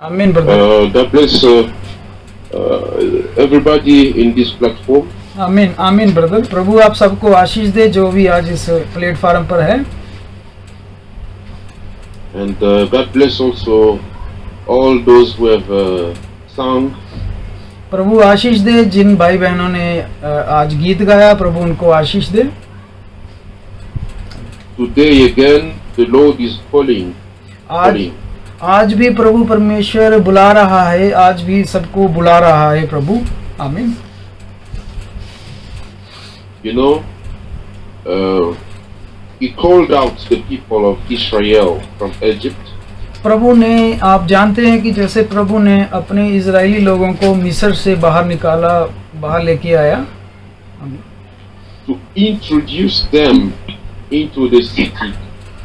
Amen, brother. God bless everybody in this platform. आमीन आमीन brother. प्रभु आप सबको आशीष दे जो भी आज इस प्लेटफॉर्म पर है। And God bless also all those who have sung. प्रभु आशीष दे जिन भाई बहनों ने आज गीत गाया, प्रभु उनको आशीष दे। Today again the Lord is calling. आज भी प्रभु परमेश्वर बुला रहा है, आज भी सबको बुला रहा है प्रभु। आमीन। You know, He called out the people of Israel from Egypt. प्रभु ने, आप जानते हैं कि जैसे प्रभु ने अपने इजरायली लोगों को मिस्र से बाहर निकाला, बाहर लेके आया, to introduce them into the city,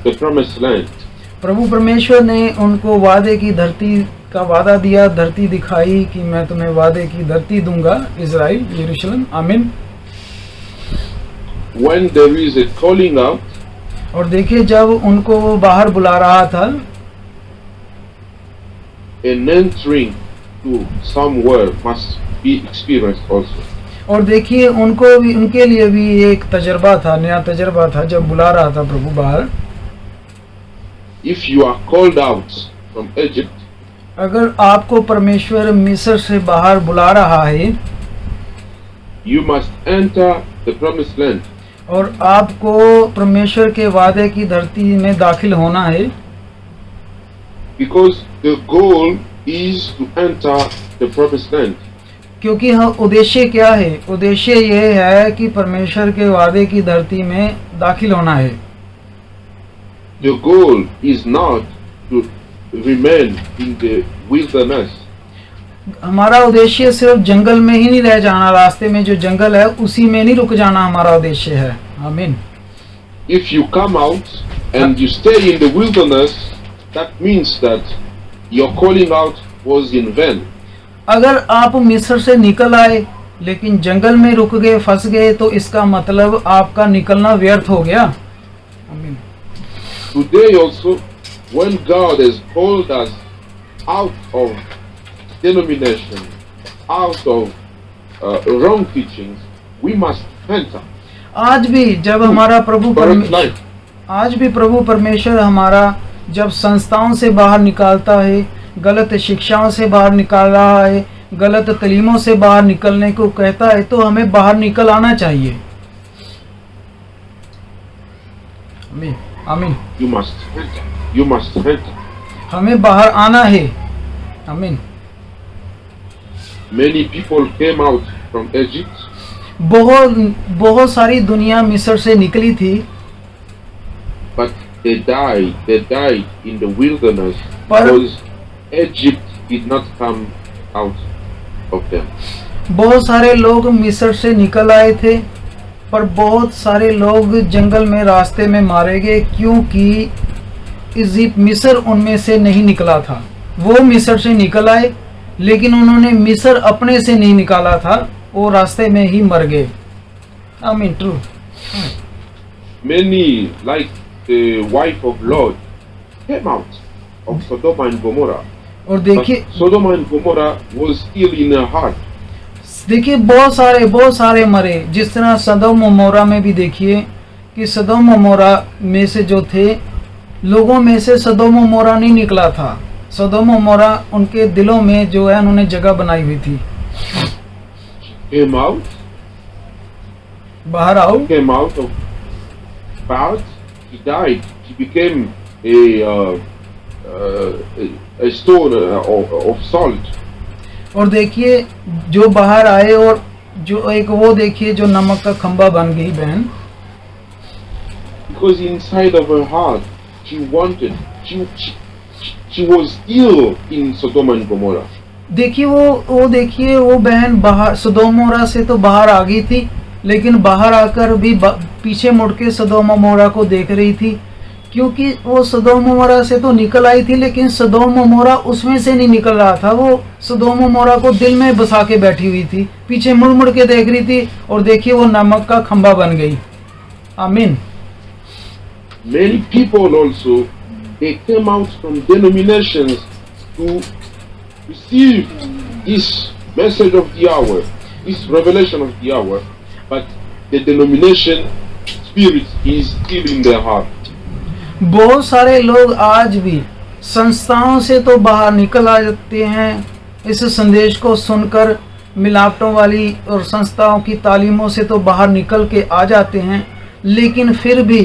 the promised land. प्रभु परमेश्वर ने उनको वादे की धरती का वादा दिया, धरती दिखाई कि मैं तुम्हें वादे की धरती दूंगा, इजराइल, यरूशलेम। आमीन। When there is a calling out, और देखिए जब उनको वो बाहर बुला रहा था, an entering to somewhere must be experienced also. और देखिए उनको भी, उनके लिए भी एक तजर्बा था, नया तजर्बा था जब बुला रहा था प्रभु बाहर। If you are called out from Egypt, अगर आपको परमेश्वर मिस्र से बाहर बुला रहा है, you must enter the promised land. और आपको परमेश्वर के वादे की धरती में दाखिल होना है, Because the goal is to enter the promised land. क्योंकि उद्देश्य क्या है? उद्देश्य ये है कि परमेश्वर के वादे की धरती में दाखिल होना है। The goal is not to remain in the wilderness. हमारा उद्देश्य सिर्फ जंगल में ही नहीं रह जाना, रास्ते में जो जंगल है उसी में नहीं रुक जाना हमारा उद्देश्य है। आमीन। If you come out and you stay in the wilderness, that means that your calling out was in vain. अगर आप मिस्र से निकल आए लेकिन जंगल में रुक गए, फंस गए, तो इसका मतलब आपका निकलना व्यर्थ हो गया। आमीन। Today also, when God has called us out of denomination, out of wrong teachings, we must enter. आज भी जब हमारा प्रभु परमेश्वर हमारा जब संस्थाओं से बाहर निकालता है, गलत शिक्षाओं से बाहर निकाल रहा है, गलत तलीमों से बाहर निकलने को कहता है, तो हमें बाहर निकल आना चाहिए। आमीन आमीन। You must enter. You must enter. हमें बाहर आना है। आमीन। Many people came out from Egypt. बहुत सारी दुनिया मिस्र से निकली थी, But they died. They died in the wilderness because Egypt did not come out of them. बहुत सारे लोग मिस्र से निकल आए थे, पर बहुत सारे लोग जंगल में रास्ते में मारे गए, क्योंकि इजिप्ट मिस्र उनमें से नहीं निकला था। वो मिस्र से निकल आए लेकिन उन्होंने मिस्र अपने से नहीं निकाला था, वो रास्ते में ही मर गए। आमीन। True. Many, like the wife of Lot, came out of Sodom and Gomorrah. और देखिए Sodom and Gomorrah was still in her heart. देखिए बहुत सारे मरे। जिस तरह सदोम अमोरा में भी देखिए कि सदोम अमोरा में से जो थे लोगों में से सदोम अमोरा नहीं निकला था। सदोम अमोरा उनके दिलों में जो है उन्होंने जगह बनाई हुई थी। Came out. बाहर आओ। Came out of bad. He died. He became a stone of salt. और देखिए जो बाहर आए, और जो एक वो देखिए जो नमक का खंबा बन गई बहन। Because inside of her heart, she wanted. She was ill in Sodom and Gomorrah. देखिए वो बहन बाहर सदोम अमोरा से तो बाहर आ गई थी, लेकिन बाहर आकर भी पीछे मुड़ के सदोम अमोरा को देख रही थी, क्योंकि वो सदोम अमोरा से तो निकल आई थी लेकिन सदोम अमोरा उसमें से नहीं निकल रहा था। वो सदोम अमोरा को दिल में बसा के बैठी हुई थी, पीछे मुड़ मुड़ के देख रही थी, और देखिए वो नमक का खंबा बन गई। आमीन। Many people also, they came out from denominations to receive this message of the hour, this revelation of the hour, but the denomination spirit is still in their heart. बहुत सारे लोग आज भी संस्थाओं से तो बाहर निकल आ जाते हैं, इस संदेश को सुनकर मिलावटों वाली और संस्थाओं की तालीमों से तो बाहर निकल के आ जाते हैं, लेकिन फिर भी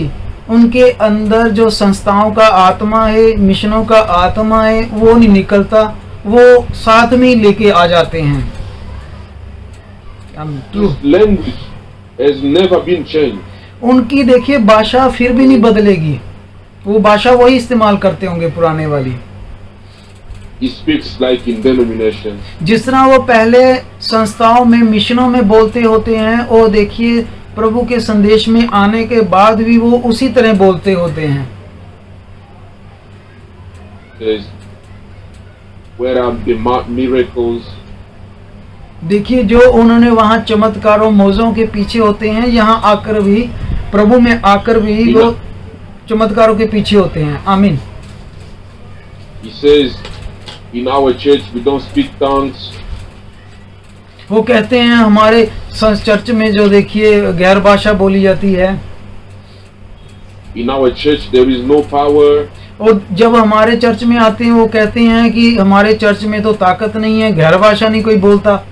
उनके अंदर जो संस्थाओं का आत्मा है, मिशनों का आत्मा है, वो नहीं निकलता, वो साथ में ही लेके आ जाते हैं। This language has never been changed. उनकी देखिए भाषा फिर भी नहीं बदलेगी, वो भाषा वही इस्तेमाल करते होंगे पुराने वाली। He speaks like in denomination. जिस तरह वो पहले संस्थाओं में मिशनों में बोलते होते हैं, और देखिए प्रभु के संदेश में आने के बाद भी वो उसी तरह बोलते होते हैं। Says, where are the miracles? देखिए जो उन्होंने वहाँ चमत्कारों मौजों के पीछे होते हैं, यहाँ आकर भी प्रभु में आकर भी वो चमत्कारों के पीछे होते हैं। आमीन। He says, in our church we don't speak tongues. वो कहते हैं हमारे चर्च में जो देखिए गैर भाषा बोली जाती है। In our church there is no power. और जब हमारे चर्च में आते हैं वो कहते हैं कि हमारे चर्च में तो ताकत नहीं है, गैर भाषा नहीं कोई बोलता।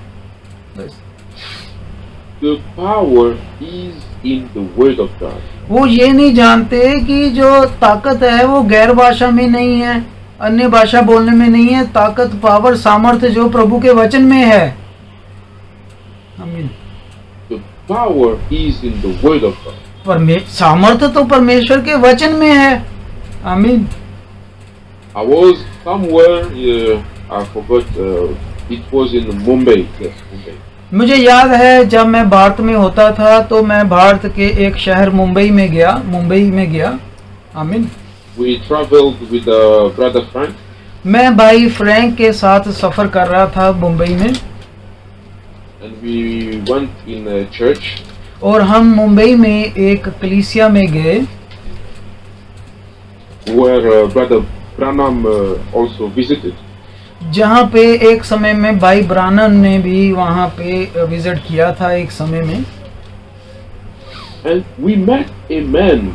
The power is in the word of God. वो ये नहीं जानते कि जो ताकत है वो गैर भाषा में नहीं है, अन्य भाषा बोलने में नहीं है। ताकत, पावर, सामर्थ्य जो प्रभु के वचन में है। आमीन। The power is in the word of God. सामर्थ्य तो परमेश्वर के वचन में है। आमीन। I was somewhere, I forgot, it was in Mumbai. Yes, Mumbai. मुझे याद है जब मैं भारत में होता था तो मैं भारत के एक शहर मुंबई में गया। आमीन। We traveled with brother Frank. मैं भाई फ्रैंक के साथ सफर कर रहा था मुंबई में। And we went in a church. और हम मुंबई में एक कलीसिया में गए, where brother Branham also visited. जहाँ पे एक समय में भाई ब्रानन ने भी वहाँ पे विजिट किया था एक समय में। And we met a man.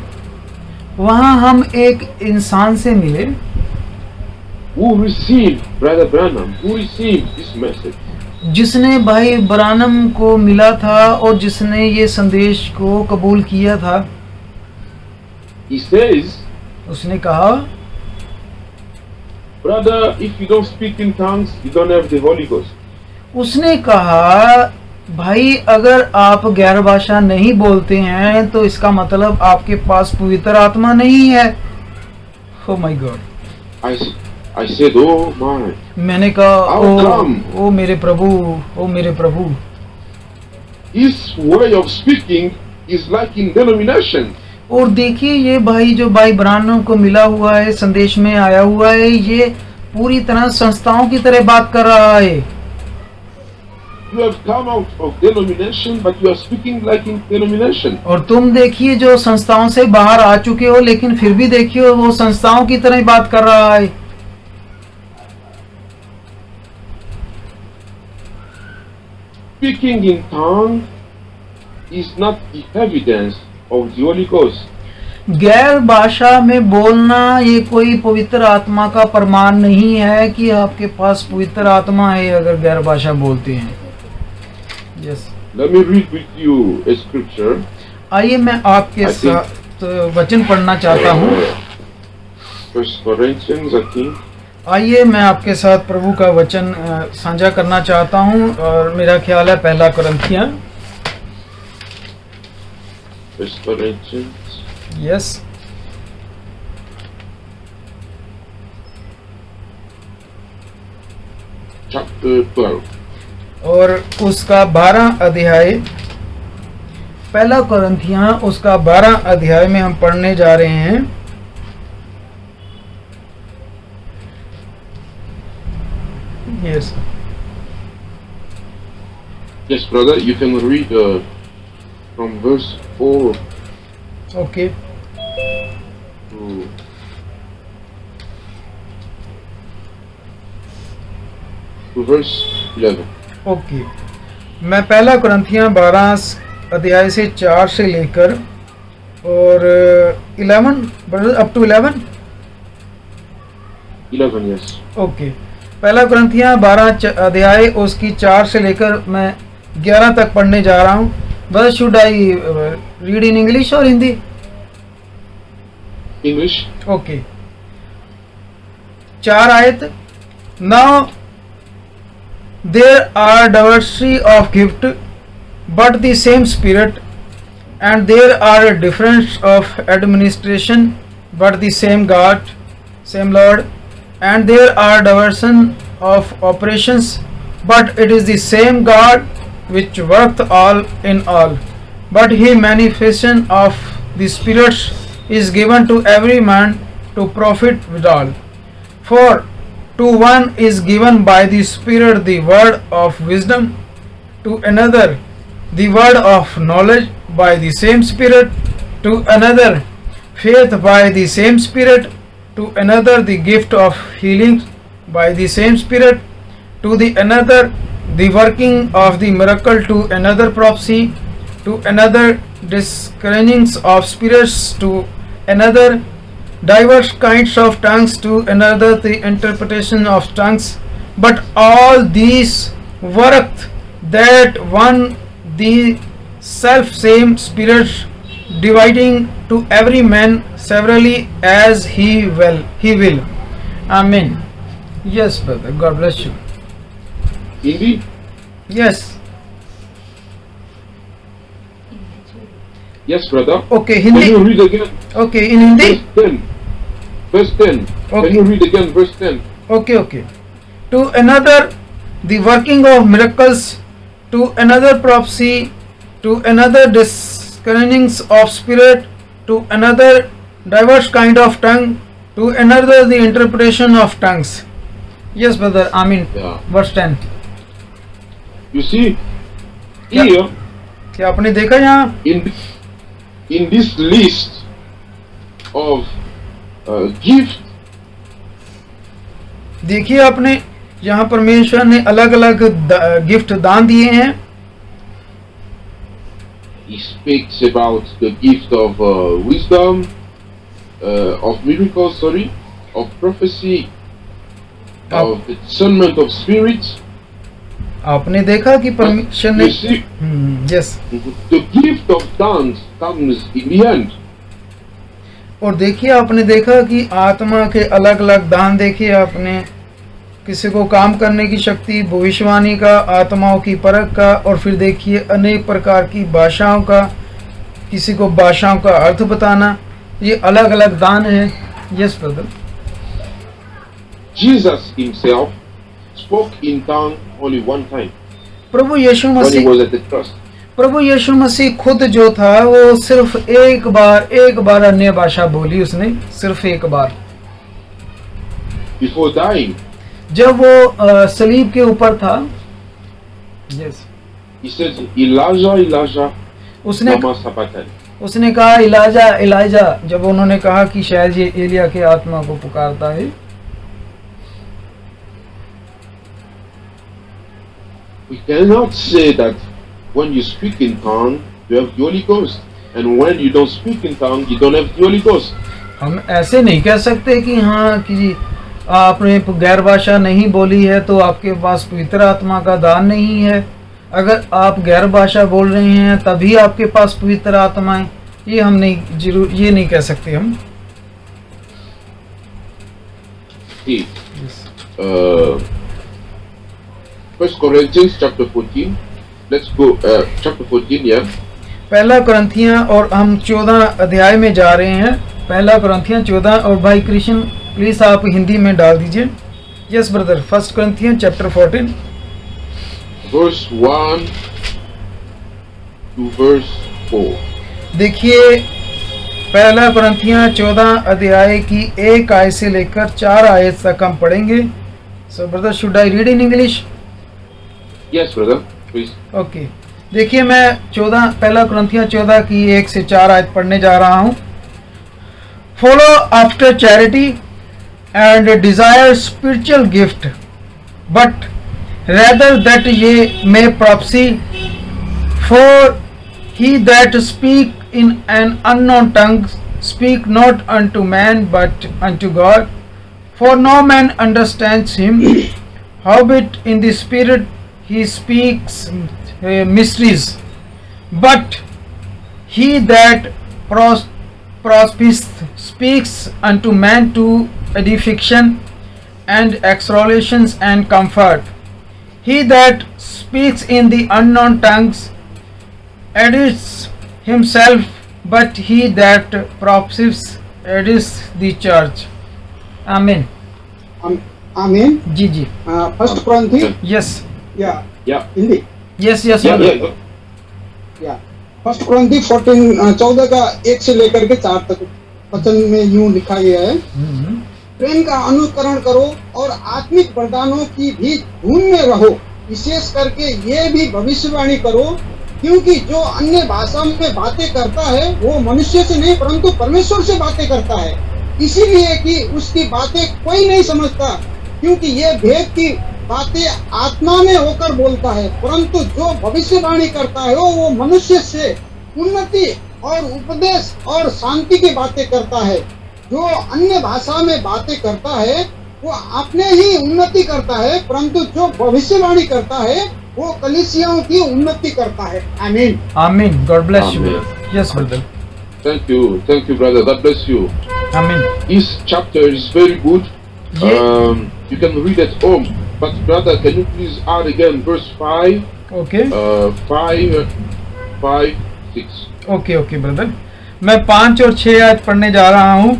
वहाँ हम एक इंसान से मिले who received brother Branham, who received this message. जिसने भाई ब्रानम को मिला था और जिसने ये संदेश को कबूल किया था। He says, उसने कहा, brother, if you don't speak in tongues, you don't have the Holy Ghost. उसने कहा, भाई अगर आप गैर भाषा नहीं बोलते हैं तो इसका मतलब आपके पास पवित्र आत्मा नहीं है। Oh my God. I said, oh my. मैंने कहा, ओ मेरे प्रभु। His way of speaking is like in denomination. और देखिए ये भाई जो भाई ब्रानम को मिला हुआ है, संदेश में आया हुआ है, ये पूरी तरह संस्थाओं की तरह बात कर रहा है। You have come out of denomination, but you are speaking like in denomination. और तुम देखिए जो संस्थाओं से बाहर आ चुके हो, लेकिन फिर भी देखिए वो संस्थाओं की तरह बात कर रहा है। Speaking in tongue is not the evidence of the Holy Ghost. गैर भाषा में बोलना ये कोई पवित्र आत्मा का प्रमाण नहीं है कि आपके पास पवित्र आत्मा है अगर गैर भाषा बोलते हैं। Yes. Let me read with you a scripture. आइए मैं आपके साथ वचन पढ़ना चाहता हूँ। First Corinthians, I think. आइए मैं आपके साथ प्रभु का वचन साझा करना चाहता हूँ, और मेरा ख्याल है पहला कुरिन्थियां। First Corinthians. Yes. Chapter 12. और उसका 12 अध्याय, पहला कुरिन्थियां उसका 12 अध्याय में हम पढ़ने जा रहे हैं। Yes. Yes, brother, you can read from verse 4 Okay. to to verse 11. Okay, मैं पहला कुरिन्थियां 12 अध्याय से 4 से लेकर और 11 अप टू 11। 11, yes. ओके, पहला कुरिन्थियां 12 अध्याय उसकी 4 से लेकर मैं 11 तक पढ़ने जा रहा हूँ। बस should I read in English और हिंदी? English. ओके, 4 आयत। Now there are diversity of gift but the same spirit, and there are a difference of administration but the same God, same Lord, and there are diversion of operations but it is the same God which worketh all in all. But he manifestation of the spirits is given to every man to profit withal. For to one is given by the Spirit the word of wisdom, to another the word of knowledge by the same Spirit, to another faith by the same Spirit, to another the gift of healing by the same Spirit, to the another the working of the miracle, to another prophecy, to another discernings of spirits, to another diverse kinds of tongues, to another the interpretation of tongues. But all these worketh that one the self same Spirit, dividing to every man severally as he will. Amen. Yes, brother. God bless you. Hindi? Yes. Yes, brother. Okay, Can Hindi. you read again? Okay, in Hindi. Verse 10. Verse 10. Okay. Can you read again verse 10? Okay. To another the working of miracles, to another prophecy, to another discernings of spirit, to another diverse kind of tongue, to another the interpretation of tongues. Yes, brother. Amen. Yeah. Verse 10. You see, Yeah. here क्या आपने देखा यहाँ? in this list of gift, देखिए आपने यहाँ परमेश्वर ने अलग अलग गिफ्ट दान दिए हैं। he speaks about the gift of wisdom, of miracles, of prophecy, of the discernment of spirits. आपने देखा कि परमेश्वर ने You see, yes the gift of tongues comes in the end. और देखिए आपने देखा कि आत्मा के अलग अलग दान देखिए आपने, किसी को काम करने की शक्ति, भविष्यवाणी का, आत्माओं की परख का, और फिर देखिए अनेक प्रकार की भाषाओं का, किसी को भाषाओं का अर्थ बताना, ये अलग अलग दान है। Yes brother. Jesus himself spoke in tongue only one time प्रभु Yeshu when he Masih was at the cross. प्रभु यीशु मसीह खुद जो था वो सिर्फ एक बार अन्य भाषा बोली उसने, सिर्फ एक बार, Before dying, जब वो सलीब के ऊपर था। Yes he said, Elijah, Elijah, उसने lama sabachthani. उसने कहा इलाजा, जब उन्होंने कहा कि शायद ये एलिया के आत्मा को पुकारता है। We cannot say that when you speak in tongue, you have the Holy Ghost, and when you don't speak in tongue, you don't have the Holy Ghost. हम ऐसे नहीं कह सकते कि हाँ कि आपने गैर भाषा नहीं बोली है तो आपके पास पवित्र आत्मा का दान नहीं है। अगर आप गैर भाषा बोल रहे हैं तभी आपके पास पवित्र आत्मा है, ये हम नहीं जरूर ये नहीं कह सकते हम। See, 1 Corinthians chapter 14. Let's go, chapter 14, yeah. पहला कुरिन्थियां और हम 14 अध्याय में जा रहे हैं। पहला कुरिन्थियां 14, और भाई कृष्ण प्लीज आप हिंदी में डाल दीजिए। Yes brother. 1 कुरिन्थियां चैप्टर 14 verse 1 to verse 4. देखिए पहला कुरिन्थियां 14 अध्याय की 1 आयत से लेकर 4 आयत तक हम पढ़ेंगे। सो brother should I read in English? Yes, brother, please. Okay, देखिए मैं पहला कुरिन्थियां 14 की 1 से 4 आयत पढ़ने जा रहा हूँ। Follow after charity and desire spiritual gift, but rather that ye may prophesy. For he that speak in an unknown tongue speak not unto man but unto God, for no man understands him. Howbeit in the spirit he speaks mysteries. But he that prophesieth speaks unto man to edification and exhortations and comfort. He that speaks in the unknown tongues edits himself, but he that prophesies edits the church. Amen. आमीन। जी जी। First क्रॉन्थी yes या Yeah. Hindi yes yes Yeah, yeah. या first क्रॉन्थी 14 का 1 से लेकर के 4 तक वचन में यूं लिखा गया है, प्रेम का अनुकरण करो और आत्मिक वरदानों की भी धुन में रहो, विशेष करके ये भी भविष्यवाणी करो, क्योंकि जो अन्य भाषा में बातें करता है वो मनुष्य से नहीं परंतु परमेश्वर से बातें करता है, इसीलिए कि उसकी बातें कोई नहीं समझता, क्योंकि ये भेद की बातें आत्मा में होकर बोलता है, परंतु जो भविष्यवाणी करता है वो मनुष्य से उन्नति और उपदेश और शांति की बातें करता है। जो अन्य भाषा में बातें करता है वो अपने ही उन्नति करता है, परंतु जो भविष्यवाणी करता है वो कलीसियाओं की उन्नति करता है। आमीन आमीन। God bless you. Amen. Yes brother. Thank you, brother. God bless you. आमीन। This chapter is very good. Yeah. You can read at home. But brother, can you please add again verse 5, okay 5, 6. Okay okay brother, मैं 5 और 6 आयत पढ़ने जा रहा हूँ।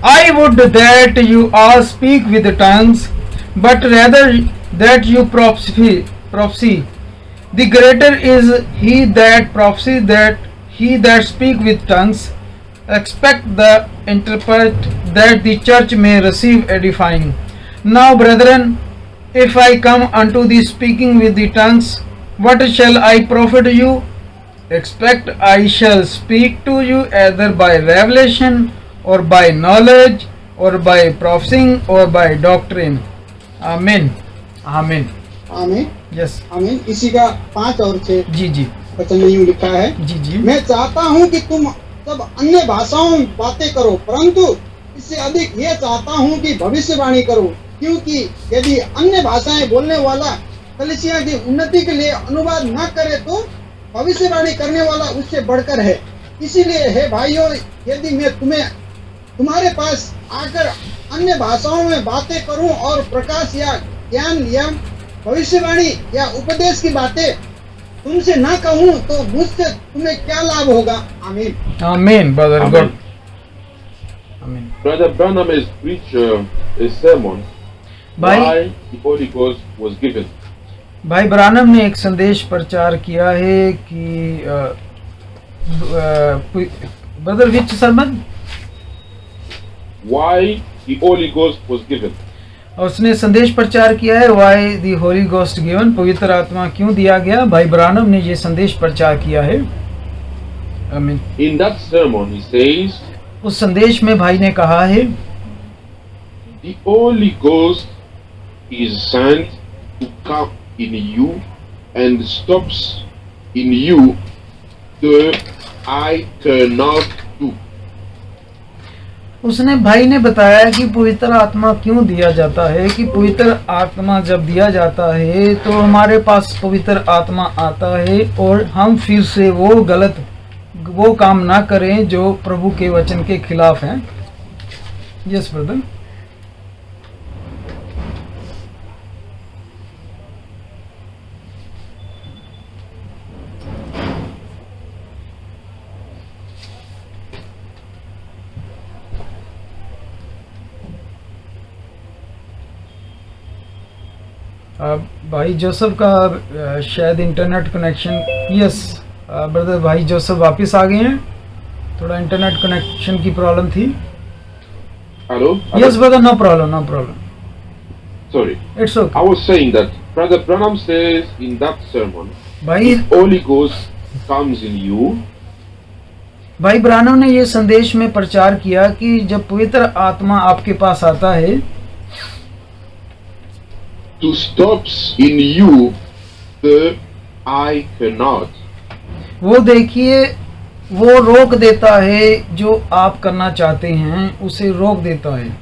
I would that you all speak with tongues, but rather that you prophesy. The greater is he that prophesies that he that speak with tongues. Expect the interpret, that the church may receive edifying. Now, brethren, if I come unto the speaking with the tongues, what shall I profit you? Expect I shall speak to you either by revelation or by knowledge or by prophesying or by doctrine. Amen. Amen. आमीन Yes. आमीन। इसी का 5 और 6 जी जी वचन में यूं लिखा है, जी जी। मैं चाहता हूं कि तुम सब अन्य भाषाओं में बातें करो, परंतु इससे अधिक ये चाहता हूं कि भविष्यवाणी करो, क्योंकि यदि अन्य भाषाएं बोलने वाला कलीसिया की उन्नति के लिए अनुवाद न करे तो भविष्यवाणी करने वाला उससे बढ़कर है। इसीलिए हे भाइयों, यदि मैं तुम्हारे पास आकर अन्य भाषाओं में बातें करूं और प्रकाश या ज्ञान या भविष्यवाणी या उपदेश की बातें तुमसे ना कहूं तो मुझसे तुम्हें क्या लाभ होगा। आमीन Amen, brother. Amen. God. Amen. Brother Branham has preached a sermon भाई why the Holy Ghost was given. भाई ब्रानम ने एक संदेश प्रचार किया है कि brother which sermon, Why the Holy Ghost was given. उसने संदेश प्रचार किया है why the Holi ghost given, पवित्र आत्मा क्यों दिया गया। भाई ब्रानम ने ये संदेश प्रचार किया है। आमीन। In that sermon he says उस संदेश में भाई ने कहा है, the Holy Ghost is sent to come in you and stops in you the I cannot do. उसने भाई ने बताया कि पवित्र आत्मा क्यों दिया जाता है, कि पवित्र आत्मा जब दिया जाता है तो हमारे पास पवित्र आत्मा आता है और हम फिर से वो काम ना करें जो प्रभु के वचन के खिलाफ हैं। Yes brother. भाई जोसेफ का शायद इंटरनेट कनेक्शन, यस ब्रदर, भाई जोसेफ वापस आ गए हैं, थोड़ा इंटरनेट कनेक्शन की प्रॉब्लम थी। Hello? Yes brother, no problem, no problem, Sorry. It's okay. I was saying that Brother Branham says in that sermon, भाई Holy Ghost comes in you भाई ब्रानम ने ये संदेश में प्रचार किया कि जब पवित्र आत्मा आपके पास आता है to stops in you the I cannot. वो देखिए, वो रोक देता है जो आप करना चाहते हैं, उसे रोक देता है।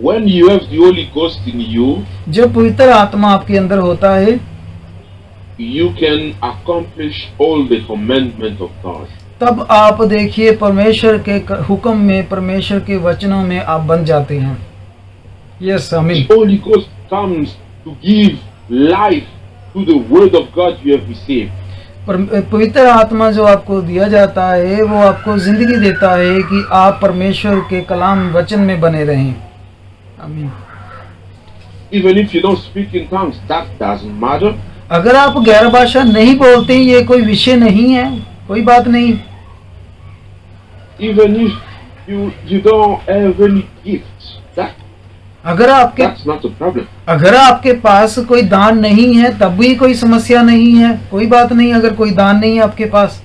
When you have the Holy Ghost in you, जब पवित्र आत्मा आपके अंदर होता है, you can accomplish all the commandments of God. तब आप देखिए परमेश्वर के हुक्म में, परमेश्वर के वचनों में आप बन जाते हैं। यस, आमीन। The Holy Ghost comes to give life to the word of God you have received. पवित्र आत्मा जो आपको दिया जाता है, वो आपको जिंदगी देता है कि आप परमेश्वर के कलाम वचन में बने रहें। आमीन। Even if you don't speak in tongues, that doesn't matter. अगर आप गैर भाषा नहीं बोलते, ये कोई विषय नहीं है, कोई बात नहीं। Even if you don't have any gifts, that's not a problem. अगर आपके पास कोई दान नहीं है, तब भी कोई समस्या नहीं है, कोई बात नहीं अगर कोई दान नहीं है आपके पास।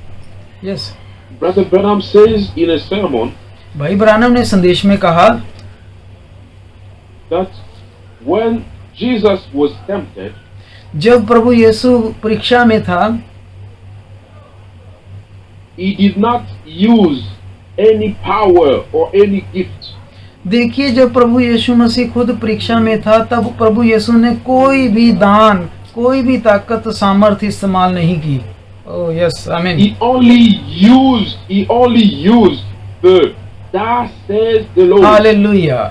Yes. Brother Branham says in a sermon, भाई ब्रानम ने संदेश में कहा that when Jesus was tempted, जब प्रभु यीशु परीक्षा में था, he did not use any power or any gift. देखिए, जब प्रभु यीशु मसीह खुद परीक्षा में था, तब प्रभु यीशु ने कोई भी दान, कोई भी ताकत, सामर्थ्य इस्तेमाल नहीं की। ओह यस, आमीन। He only used the "Thus says the Lord." हालेलुया।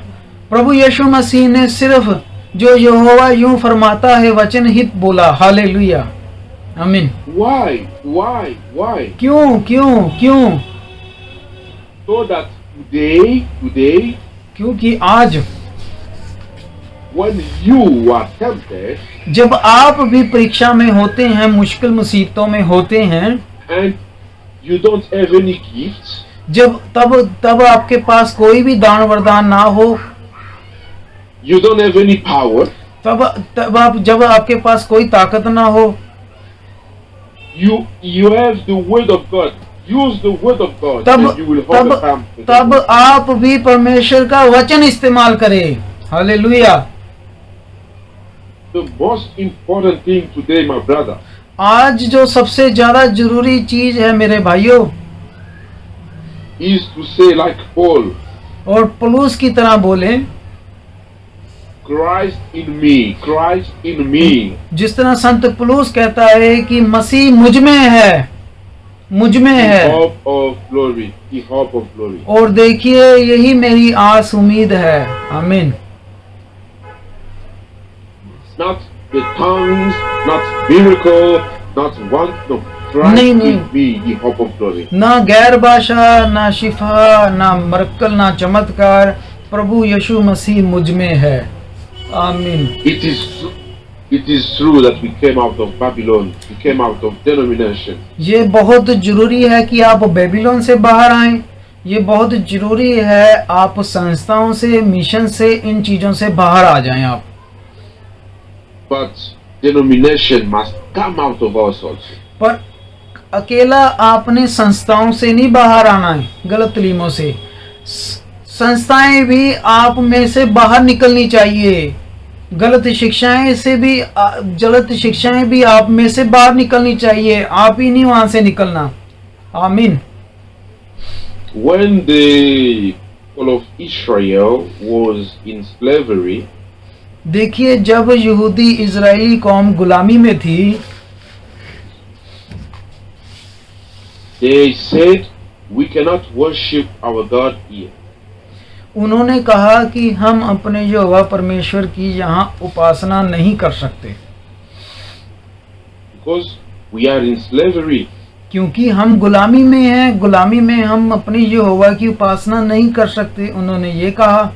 प्रभु यीशु मसीह ने सिर्फ जो यहोवा यूं फरमाता है वचन ही बोला। हालेलुया, आमीन। Why? क्यों? So that today, क्योंकि आज when you are tempted, जब आप भी परीक्षा में होते हैं, मुश्किल मुसीबतों में होते हैं, and you don't have any gifts, जब तब आपके पास कोई भी दान वरदान ना हो, you don't have any power, जब आपके पास कोई ताकत ना हो, you have the word of God. Use the word of God, and you will overcome. तब आप भी परमेश्वर का वचन इस्तेमाल करें। Hallelujah. The most important thing today, my brother, आज जो सबसे ज्यादा जरूरी चीज है मेरे भाइयों, is to say like Paul, और पौलुस की तरह बोले, Christ in me. जिस तरह संत पौलुस कहता है कि मसीह मुझ में है। The hope of glory. और देखिए, यही मेरी आस उम्मीद है। आमीन। Not the tongues, not miracle, not one. No, Christ नहीं। in me, the hope of glory. ना गैर भाषा, ना शिफा, ना मरकल, ना चमत्कार, प्रभु यीशु मसीह मुझ में है। आमीन। It is true that we came out of Babylon, we came out of denomination. ये बहुत जरूरी है कि आप बेबीलोन से बाहर आएं। ये बहुत जरूरी है आप संस्थाओं से, मिशन से, इन चीजों से बाहर आ जाएं आप। But denomination must come out of us also. पर अकेला आपने संस्थाओं से नहीं बाहर आना है, गलत तलीमों से। संस्थाएं भी आप में से बाहर निकलनी चाहिए। गलत शिक्षाएं भी आप में से बाहर निकलनी चाहिए। आप ही नहीं वहां से निकलना। आमीन। When the people of Israel was in slavery, देखिए, जब यहूदी इजराइली कौम गुलामी में थी, they said, we cannot worship our God here. उन्होंने कहा कि हम अपने यहोवा परमेश्वर की यहाँ उपासना नहीं कर सकते, because we are in slavery. क्योंकि हम गुलामी में हैं। गुलामी में हम अपने यहोवा की उपासना नहीं कर सकते, उन्होंने ये कहा।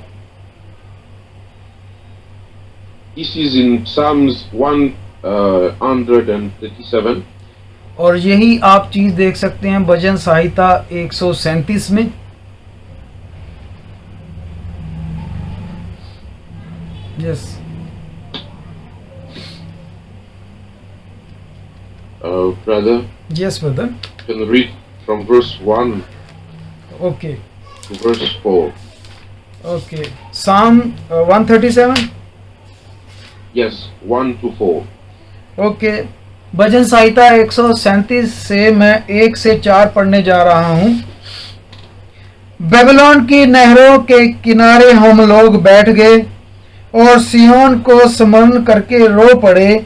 This is in Psalms 137. और यही आप चीज देख सकते हैं भजन संहिता 137 में। Yes. Brother. Yes, brother. You can read from verse 1 Okay. to verse 4. Okay. Psalm 137. Yes, 1 to 4. Okay, भजन संहिता 137 से मैं 1 से 4 पढ़ने जा रहा हूँ। बेबीलोन की नहरों के किनारे हम लोग बैठ गए और सिय्योन को स्मरण करके रो पड़े।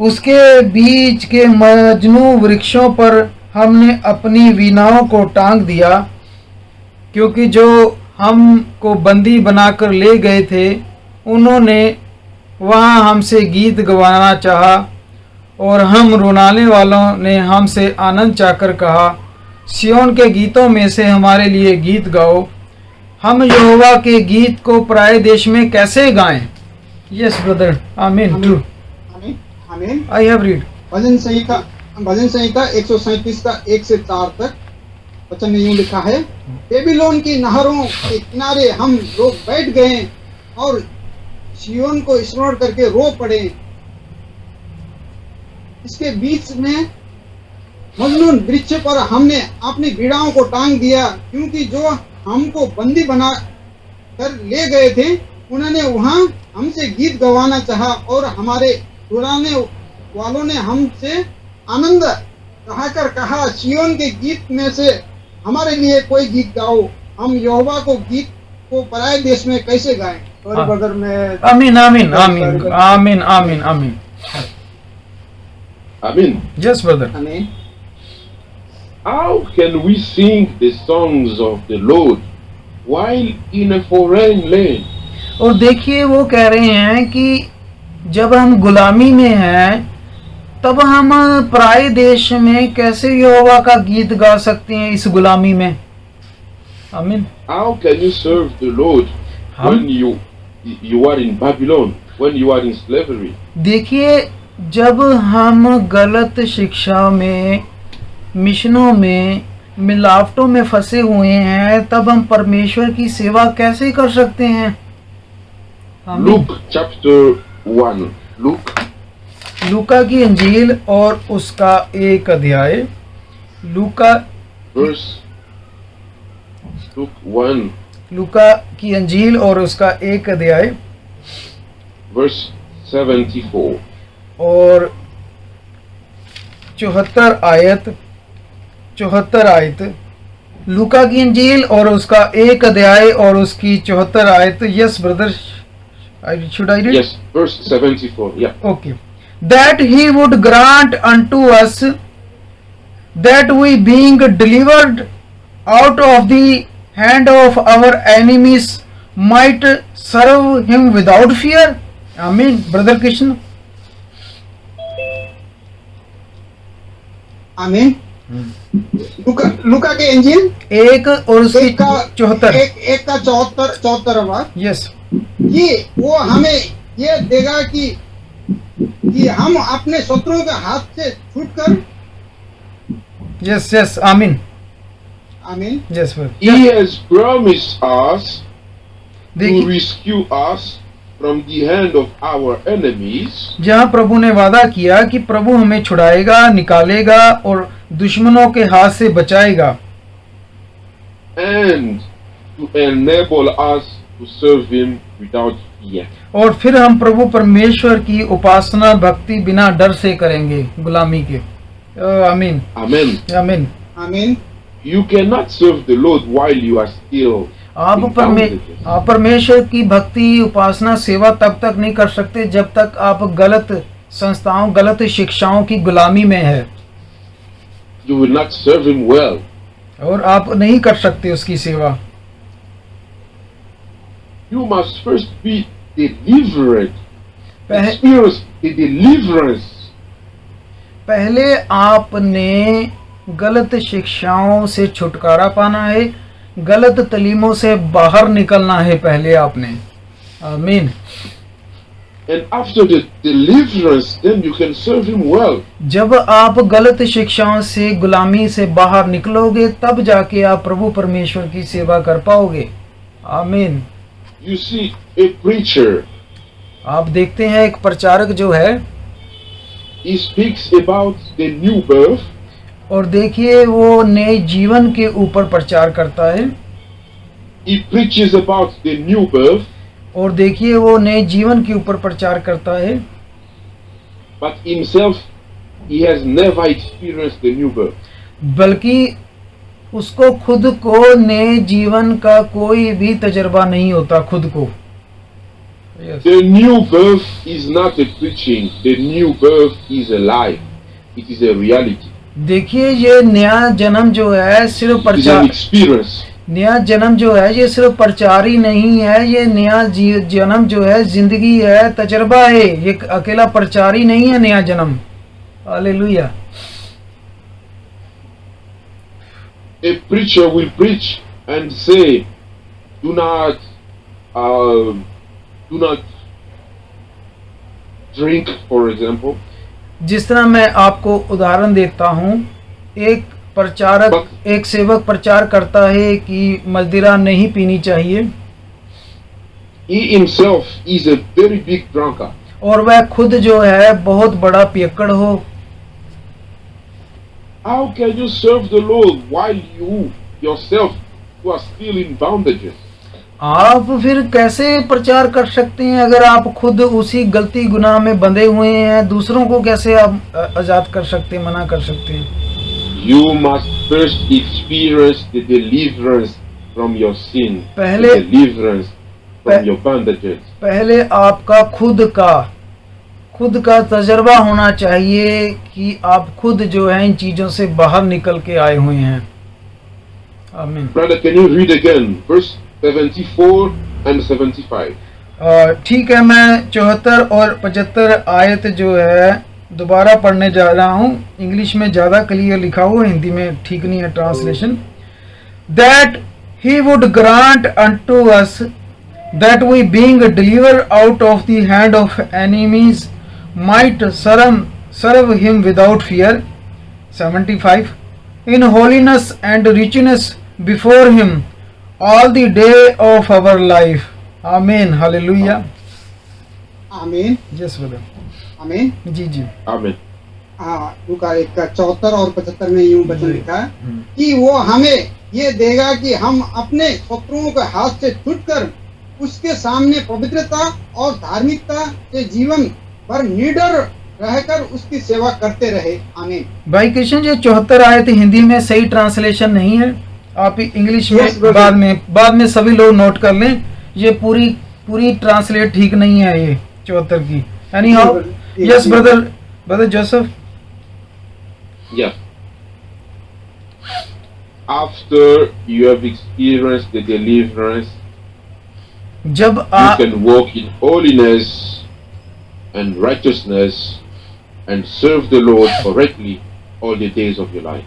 उसके बीच के मजनू वृक्षों पर हमने अपनी वीणाओं को टांग दिया, क्योंकि जो हमको बंदी बनाकर ले गए थे उन्होंने वहाँ हमसे गीत गवाना चाहा, और हम रुलाने वालों ने हमसे आनंद चाहकर कहा, सिय्योन के गीतों में से हमारे लिए गीत गाओ। हम यहोवा के गीत को पराए देश में कैसे गाएं? यस ब्रदर, आमीन। ट्रू, आमीन, आमीन। I have read. भजन संहिता 137 का 1 से 4 तक वचन में यूं लिखा है, बेबीलोन की नहरों के किनारे हम लोग बैठ गए और सिय्योन को स्मरण करके रो पड़े। इसके बीच में मजनू वृक्ष पर हमने अपनी वीणाओं को टांग दिया, क्योंकि जो हमको बंदी बना कर ले गए थे उन्होंने वहां हमसे गीत गवाना चाहा, और हमारे रुलाने वालों ने हमसे आनंद कहकर कहा, सिय्योन के गीत में से हमारे लिए कोई गीत गाओ। हम यहोवा को गीत को पराए देश में कैसे गाएं? सॉरी ब्रदर, मैं आमीन, आमीन, आमीन, आमीन, आमीन, आमीन, Amen. Yes brother. आमीन। How can we sing the songs of the Lord while in a foreign land? और देखिए वो कह रहे हैं कि जब हम गुलामी में हैं तब हम पराए देश में कैसे यहोवा का गीत गा सकते हैं इस गुलामी में? आमीन। How can you serve the Lord when you are in Babylon, when you are in slavery? देखिए, जब हम गलत शिक्षा में, मिशनों में, मिलावटों में फंसे हुए हैं, तब हम परमेश्वर की सेवा कैसे कर सकते हैं? आमीन। Luke chapter 1. लूका की अंजील और उसका 1 अध्याय। लूका Luke 1 लूका की अंजील और उसका 1 अध्याय verse 74. और 74 आयत। लूका की अंजील और उसका 1 अध्याय और उसकी 74 आयत। Yes brother, should I read? Yes, verse 74. Yeah. Okay. That he would grant unto us that we, being delivered out of the hand of our enemies, might serve him without fear. Amen. Brother Krishna. आमीन। लूका के इंजील 1 और उसकी 74। एक का 74वां। Yes. कि वो हमें ये देगा कि हम अपने शत्रुओं के हाथ से छूटकर। यस, यस, आमीन, आमीन। Yes. He has promised us to देखिए, rescue us from the hand of our enemies, जहाँ प्रभु ने वादा किया कि प्रभु हमें छुड़ाएगा, निकालेगा और दुश्मनों के हाथ से बचाएगा, and to enable us to serve him without fear. और फिर हम प्रभु परमेश्वर की उपासना भक्ति बिना डर से करेंगे गुलामी के। आमीन, Amen. आमीन। आमीन। You cannot serve the Lord while you are still आप in bondages. परमेश्वर की भक्ति, उपासना, सेवा तब तक नहीं कर सकते जब तक आप गलत संस्थाओं, गलत शिक्षाओं की गुलामी में है, You will not serve him well. और आप नहीं कर सकते उसकी सेवा। You must first be delivered. पह- Experience the deliverance. पहले आपने गलत शिक्षाओं से छुटकारा पाना है, गलत तलीमों से बाहर निकलना है पहले आपने। आमीन। And after the deliverance, then you can serve him well. जब आप गलत शिक्षाओं से, गुलामी से बाहर निकलोगे, तब जाके आप प्रभु परमेश्वर की सेवा कर पाओगे। आमीन। You see, a preacher, आप देखते हैं एक प्रचारक जो है, he speaks about the new birth, और देखिए वो नए जीवन के ऊपर प्रचार करता है, he preaches about the new birth, और देखिए वो नए जीवन के ऊपर प्रचार करता है, but himself, he has never experienced the new birth. बल्कि उसको खुद को नए जीवन का कोई भी तजर्बा नहीं होता खुद को। Yes. The new birth is not a preaching, the new birth is a life, it is a reality, देखिए ये नया जन्म जो है सिर्फ it is an प्रचार, experience. नया जन्म जो है ये सिर्फ प्रचार ही नहीं है, ये नया जन्म जो है जिंदगी है, तजर्बा है, ये अकेला प्रचार ही नहीं है नया जन्म। Hallelujah. A preacher will preach and say, do not drink, for example. जिस तरह मैं आपको उदाहरण देता हूँ, एक प्रचारक, एक सेवक प्रचार करता है कि मदिरा नहीं पीनी चाहिए, He himself is a very big drunkard. और वह खुद जो है बहुत बड़ा पियक्कड़ हो। How can you serve the Lord while you yourself who are still in bondages? आप फिर कैसे प्रचार कर सकते हैं अगर आप खुद उसी गलती गुनाह में बंधे हुए हैं? दूसरों को कैसे आप आजाद कर सकते हैं, मना कर सकते हैं? You must first experience the deliverance from your sin, पहले- the deliverance from your bondages. पहले आपका खुद का तजर्बा होना चाहिए कि आप खुद जो है इन चीजों से बाहर निकल के आए हुए हैं। आमीन। Brother, can you read again verse 74 and 75? ठीक है, मैं 74 और 75 आयत जो है दोबारा पढ़ने जा रहा हूँ। इंग्लिश में ज़्यादा क्लियर लिखा हुआ, हिंदी में ठीक नहीं है translation. That he would grant unto us that we being delivered out of the hand of enemies might serve him without fear. 75 in holiness and richness before him all the day of our life. Amen. Hallelujah. आमीन। Yes brother. आमीन। जी जी। Amen. हाँ, लूका 1:74 और 75 में यूं वचन लिखा है कि वो हमें ये देगा कि हम अपने शत्रुओं के हाथ से छूटकर उसके सामने पवित्रता और धार्मिकता से जीवन भर निडर रहकर उसकी सेवा करते रहे। आमीन। भाई कृष्ण जी, 74 आयत हिंदी में सही ट्रांसलेशन नहीं है, आप इंग्लिश में Yes, brother. बाद में सभी लोग नोट कर लें, ये पूरी ट्रांसलेट ठीक नहीं है ये 74 की। Any how, yes brother Joseph. Yeah. After you have experienced the deliverance, जब you आप can walk in holiness and righteousness and serve the Lord correctly all the days of your life.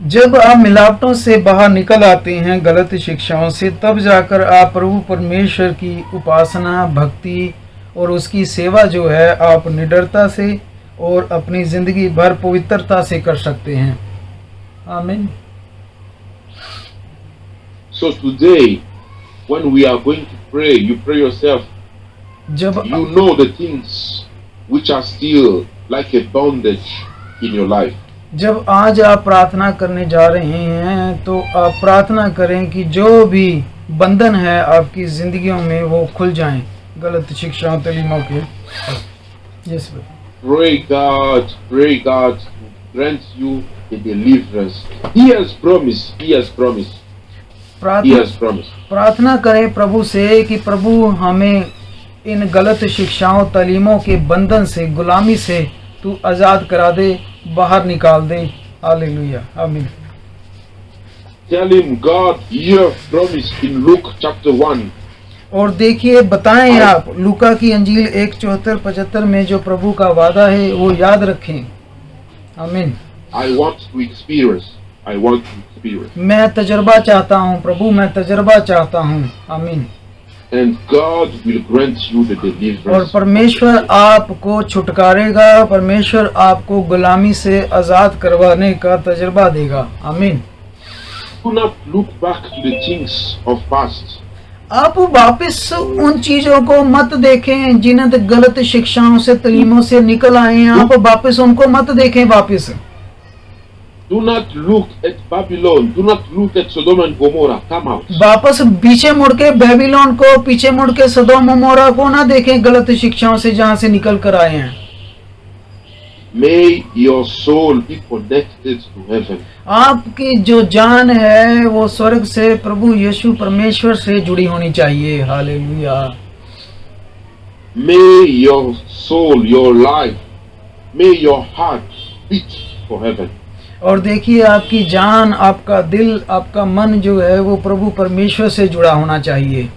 जब आप मिलावटों से बाहर निकल आते हैं, गलत शिक्षाओं से, तब जाकर आप प्रभु परमेश्वर की उपासना, भक्ति और उसकी सेवा जो है आप निडरता से और अपनी जिंदगी भर पवित्रता से कर सकते हैं। आमीन। So today, when we are going to pray, you pray yourself. जब You know the things which are still like a bondage in your life. जब आज आप प्रार्थना करने जा रहे हैं तो आप प्रार्थना करें कि जो भी बंधन है आपकी जिंदगियों में वो खुल जाएं गलत शिक्षाओं तालीमों के। Yes Pray God to grant you the deliverance. He has promised. He has promised. He has promised. प्रार्थना करें प्रभु से कि प्रभु हमें इन गलत शिक्षाओं तालीमों के बंधन से, गुलामी से तू आजाद करा दे, बाहर निकाल दे। हालेलुया। आमीन। Tell him, God, you have promised in Luke chapter 1. और देखिए, बताएं आप लूका की अंजील 1:74-75 में जो प्रभु का वादा है वो याद रखें। आमीन। I want to experience. I want to experience. मैं तजर्बा चाहता हूँ प्रभु, मैं तजर्बा चाहता हूँ। आमीन। And God will grant you the और deliverance. परमेश्वर आपको छुटकारेगा, परमेश्वर आपको गुलामी से आजाद करवाने का तजर्बा देगा। आमीन। Do not look back to the things of past. आप वापस उन चीजों को मत देखें जिन्हें गलत शिक्षाओं से, तालीमों से निकल आए हैं। आप वापस उनको मत देखें वापस। Do not look at Babylon. Do not look at Sodom and Gomorrah. Come out. वापस पीछे मुड़ के बेबीलोन को, पीछे मुड़ के सदोम अमोरा को ना देखें, गलत शिक्षाओं से जहां से निकल कर आए हैं। May your soul be connected to heaven. आपकी जो जान है वो स्वर्ग से, प्रभु यीशु परमेश्वर से जुड़ी होनी चाहिए। Hallelujah. May your soul, your life, may your heart beat for heaven. और देखिए, आपकी जान, आपका दिल, आपका मन जो है वो प्रभु परमेश्वर से जुड़ा होना चाहिए।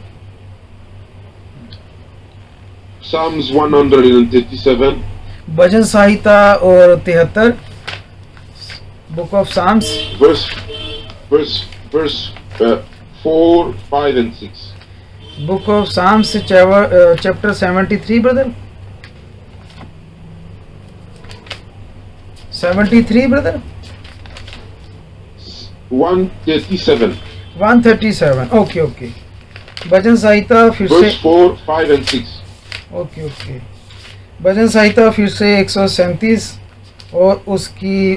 Psalms 137, भजन संहिता और 73, book of Psalms, verse 4, 5 and 6. Book of Psalms chapter 73 brother, 73 brother, 137, 137। Okay okay, भजन संहिता फिर से, verse 4, 5 and 6. ओके ओके, भजन संहिता फिर से 137 और उसकी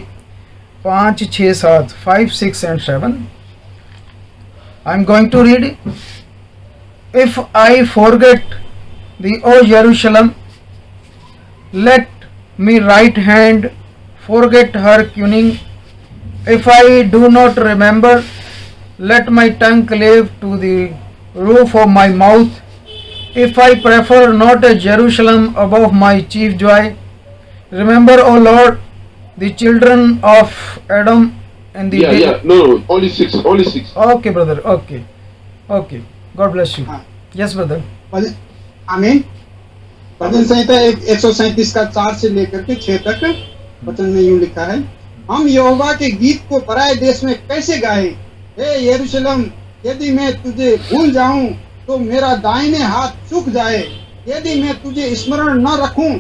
5, 6, 7, 5, 6 and 7। I am going to read. If I forget thee, O Jerusalem, let me right hand forget her cunning. If I do not remember, let my tongue cleave to the roof of my mouth. If I prefer not a Jerusalem above my chief joy, remember, O Lord, the children of Adam and the No, only 6, only 6. Okay, brother. Okay. God bless you. हाँ। Yes, brother. आमीन। भजन संहिता 137 का 4 से लेकर के 6 तक वचन में यूं लिखा है, हम यहोवा के गीत को पराए देश में कैसे गाएं? हे यरूशलेम, यदि मैं तुझे भूल जाऊं तो मेरा दाहिने हाथ सूख जाए। यदि मैं तुझे स्मरण न रखूं,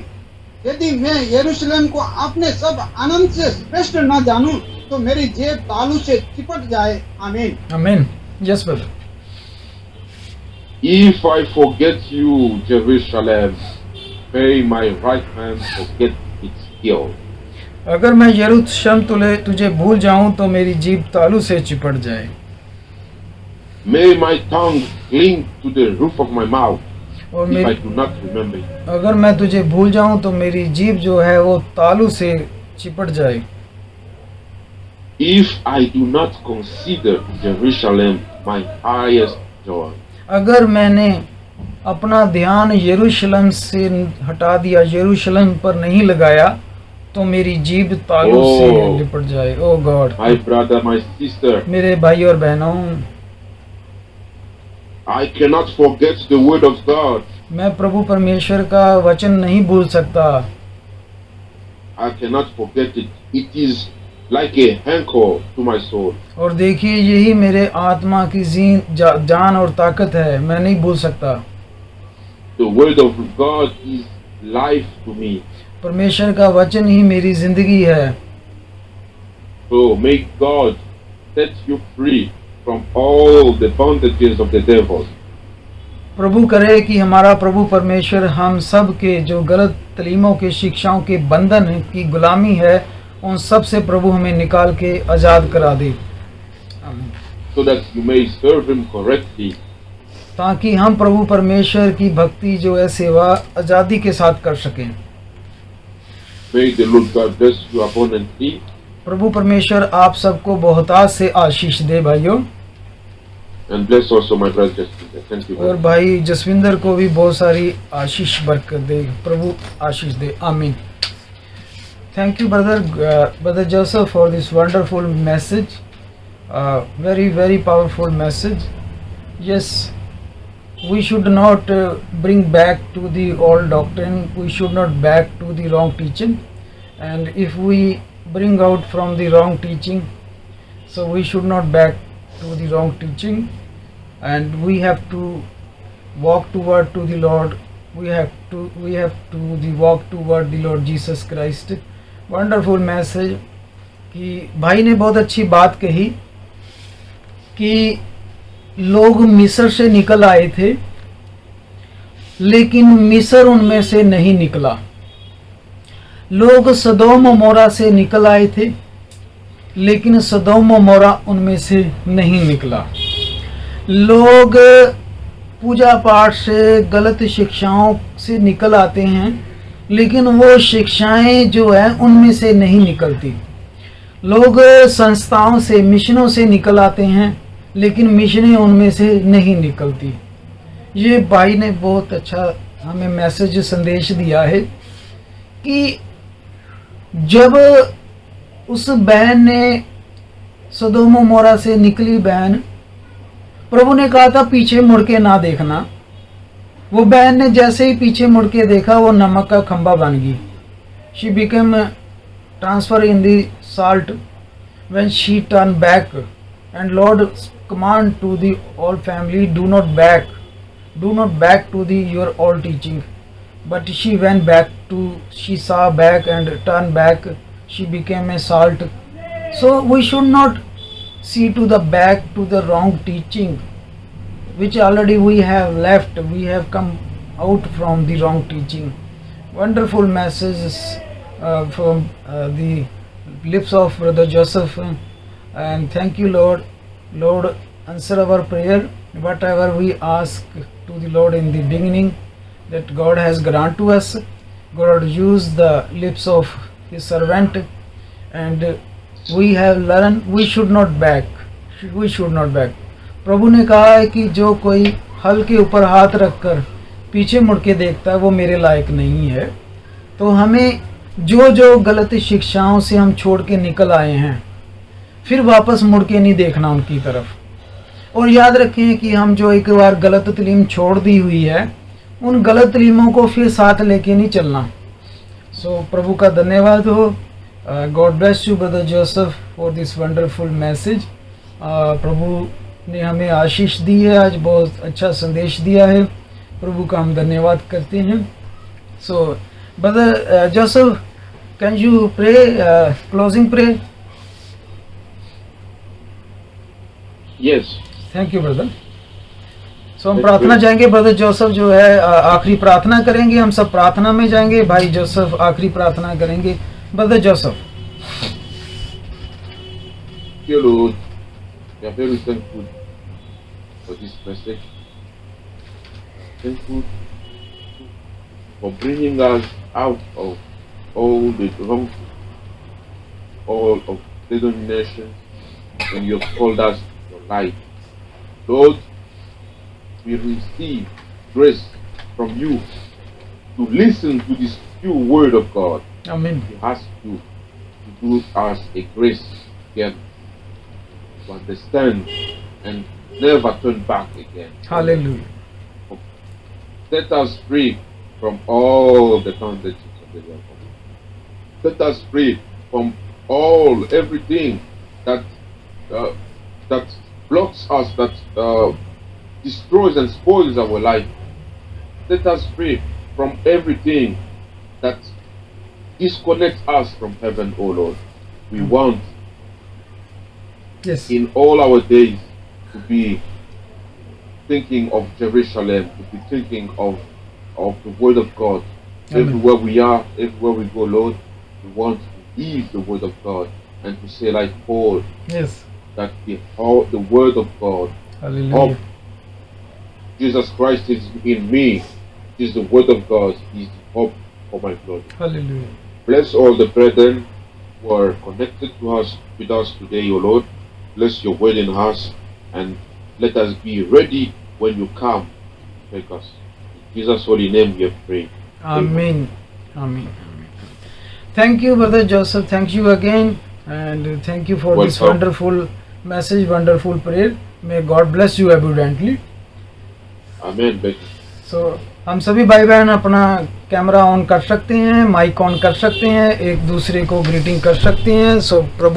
यदि मैं यरूशलेम को अपने सब आनंद से श्रेष्ठ न जानूं, तो मेरी जेब तालू से चिपट जाए। आमीन। Amen. Yes, brother. If I forget you, Jerusalem, may my right hand forget its heel. अगर मैं यरूशलेम तुझे भूल जाऊं तो मेरी जीभ तालू से चिपट जाए। May my tongue cling to the roof of my mouth, और if I मेरी, do not remember it. अगर मैं तुझे भूल जाऊं तो मेरी जीभ जो है वो तालू से चिपट जाए। If I do not consider Jerusalem my highest joy. अगर मैंने अपना ध्यान यरूशलेम से हटा दिया, यरूशलेम पर नहीं लगाया, तो मेरी जीभ तालू से लिपट जाए। ओ God, My brother, my sister, मेरे भाई और बहनों, I cannot forget the word of God. मैं प्रभु परमेश्वर का वचन नहीं भूल सकता। I cannot forget it. It is like a anchor to my soul. और देखिए, यही मेरे आत्मा की जान और ताकत है, मैं नहीं भूल सकता। The word of God is life to me. परमेश्वर का वचन ही मेरी जिंदगी है। So may God set you free from all the bondages of the devil. प्रभु करे कि हमारा प्रभु परमेश्वर हम सब के जो गलत तलीमों के शिक्षाओं के बंधन की गुलामी है, उन सब से प्रभु हमें निकाल के आज़ाद करा दे, So that you may serve him correctly. ताकि हम प्रभु परमेश्वर की भक्ति जो है सेवा आज़ादी के साथ कर सकें। May the Lord God bless you abundantly. प्रभु परमेश्वर आप सबको बहुतायत से आशीष दे भाइयों, And bless also my brother Justin. Thank you. और भाई जसविंदर को भी बहुत सारी आशीष बरकत दे, प्रभु आशीष दे। आमीन। Thank you, brother Joseph, for this wonderful message. Very powerful message. Yes, we should not bring back to the old doctrine. We should not back to the wrong teaching. And if we bring out from the wrong teaching, so we should not back to the wrong teaching. And we have to walk toward to the Lord. We have to walk toward the Lord Jesus Christ. Wonderful message कि भाई ने बहुत अच्छी बात कही कि लोग मिस्र से निकल आए थे, लेकिन मिस्र उनमें से नहीं निकला। लोग सदोम अमोरा से निकल आए थे, लेकिन सदोम और मोरा उनमें से नहीं निकला। लोग पूजा पाठ से, गलत शिक्षाओं से निकल आते हैं, लेकिन वो शिक्षाएं जो है उनमें से नहीं निकलती। लोग संस्थाओं से, मिशनों से निकल आते हैं, लेकिन मिशनें उनमें से नहीं निकलती। ये भाई ने बहुत अच्छा हमें मैसेज, संदेश दिया है कि जब उस बहन ने, सदोम और मोरा से निकली बहन, प्रभु ने कहा था पीछे मुड़ के ना देखना। वो बहन ने जैसे ही पीछे मुड़ के देखा, वो नमक का खंबा बन गई। She became transfer in the salt when she turn back, and lord command to the all family, do not back to the your all teaching, but she went back to, she saw back and turned back, she became a salt. So we should not see to the back to the wrong teaching, which already we have left. We have come out from the wrong teaching. Wonderful messages from the lips of Brother Joseph, and thank you, Lord. Lord, answer our prayer. Whatever we ask to the Lord in the beginning, that God has granted to us. God used the lips of His servant, and we have learned we should not back. We should not back. प्रभु ने कहा है कि जो कोई हल के ऊपर हाथ रखकर पीछे मुड़ के देखता है, वो मेरे लायक नहीं है। तो हमें जो जो गलत शिक्षाओं से हम छोड़ के निकल आए हैं, फिर वापस मुड़ के नहीं देखना उनकी तरफ। और याद रखें कि हम जो एक बार गलत तलीम छोड़ दी हुई है, उन गलत तलीमों को फिर साथ लेके नहीं चलना। सो प्रभु का धन्यवाद हो। God bless you brother Joseph for this wonderful message. प्रभु ने हमें आशीष दी है, आज बहुत अच्छा संदेश दिया है। प्रभु का हम धन्यवाद करते हैं। So brother Joseph, can you pray closing pray? Yes. Thank you brother. So हम प्रार्थना जाएंगे। ब्रदर जोसेफ जो है आखिरी प्रार्थना करेंगे। हम सब प्रार्थना में जाएंगे। भाई जोसेफ आखिरी प्रार्थना करेंगे। Brother Joseph. Dear Lord, we are very thankful for this message. Thankful for bringing us out of all the wrong, all of the denominations, and you have called us your light. Lord, we receive grace from you to listen to this pure word of God. Amen. We ask you to do us a grace again, to understand and never turn back again. Hallelujah. Set us free from all the foundations of the devil. Set us free from everything that that blocks us, that destroys and spoils our life. Set us free from everything that disconnects us from heaven, O Lord. We want Yes. in all our days to be thinking of Jerusalem, to be thinking of the word of God. Amen. Everywhere we are, everywhere we go, Lord, we want to hear the word of God and to say like Paul, Yes. that the word of God, Hallelujah. Jesus Christ is in me, is the word of God, is the hope for my glory. Hallelujah. Bless all the brethren who are connected to us, with us today, O Lord. Bless your word in us, and let us be ready when you come to take us. In Jesus' holy name we have prayed. Amen. Amen. Thank you, Brother Joseph. Thank you again, and thank you for this Welcome. wonderful message, wonderful prayer. May God bless you abundantly. Amen. So, हम सभी भाई बहन अपना camera on कर सकते हैं, mic on कर सकते हैं, एक दूसरे को ग्रीटिंग कर सकते हैं। सो प्रभु